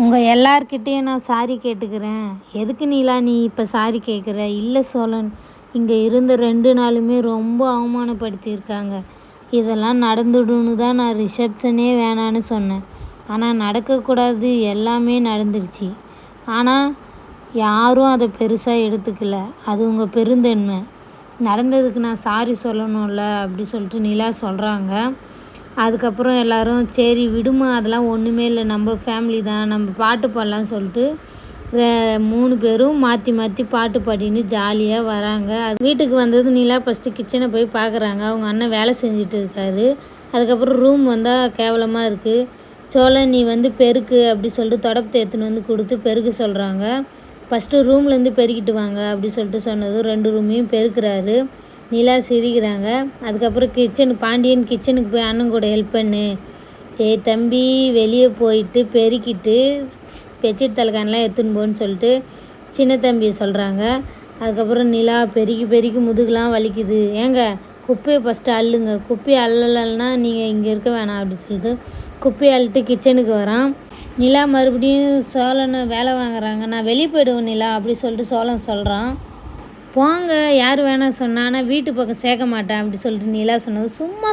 உங்கள் எல்லார்கிட்டேயும் நான் சாரி கேட்டுக்கிறேன். எதுக்கு நீலா நீ இப்போ சாரி கேட்குற? இல்லை சோழன், இங்கே இருந்த 2 நாளுமே ரொம்ப அவமானப்படுத்தியிருக்காங்க. இதெல்லாம் நடந்துடும்னு தான் நான் ரிசப்ஷனே வேணான்னு சொன்னேன். ஆனால் நடக்கக்கூடாது எல்லாமே நடந்துடுச்சு. ஆனால் யாரும் அதை பெருசாக எடுத்துக்கல. அது உங்கள் பெருந்தன்மை. நடந்ததுக்கு நான் சாரி சொல்லணும்ல அப்படி சொல்லிட்டு நிலா சொல்கிறாங்க. அதுக்கப்புறம் எல்லோரும் சரி விடுமா, அதெல்லாம் ஒன்றுமே இல்லை, நம்ம ஃபேமிலி தான், நம்ம பாட்டு பாடலான்னு சொல்லிட்டு 3 பேரும் மாற்றி மாற்றி பாட்டு பாடின்னு ஜாலியாக வராங்க. அது வீட்டுக்கு வந்தது நிலா ஃபஸ்ட்டு கிச்சனை போய் பார்க்குறாங்க. அவங்க அண்ணன் வேலை செஞ்சுட்டு இருக்காரு. அதுக்கப்புறம் ரூம் வந்தால் கேவலமாக இருக்குது. சோழன் நீ வந்து பெருக்கு அப்படி சொல்லிட்டு தொடப்பத்தை எடுத்துன்னு வந்து கொடுத்து பெருக்க சொல்கிறாங்க. ஃபஸ்ட்டு ரூம்லேருந்து பெருக்கிட்டு வாங்க அப்படி சொல்லிட்டு சொன்னதும் 2 ரூமையும் பெருக்கிறாரு. நிலா சிரிக்கிறாங்க. அதுக்கப்புறம் பாண்டியன் கிச்சனுக்கு போய் அண்ணன் கூட ஹெல்ப் பண்ணு. ஏய் தம்பி, வெளியே போயிட்டு பெருக்கிட்டு பெட்ஷீட் தலைக்கானெலாம் எடுத்துன்னு போன்னு சொல்லிட்டு சின்ன தம்பியை சொல்கிறாங்க. அதுக்கப்புறம் நிலா பெருக்கி பெருக்கி முதுகுலாம் வலிக்குது. ஏங்க குப்பையை ஃபஸ்ட்டு அள்ளுங்க, குப்பையை அள்ளலைன்னா நீங்கள் இங்கே இருக்க வேணாம் அப்படின்னு சொல்லிட்டு குப்பையை அள்ளிட்டு கிச்சனுக்கு வரான். நிலா மறுபடியும் சோழனை வேலை வாங்குறாங்க. நான் வெளியே போய்டுவேன் நிலா அப்படி சொல்லிட்டு சோழன் சொல்கிறான். போங்க, யார் வேணாம் சொன்னா, ஆனால் வீட்டு பக்கம் சேர்க்க மாட்டேன் அப்படி சொல்லிட்டு நிலா சொன்னது சும்மா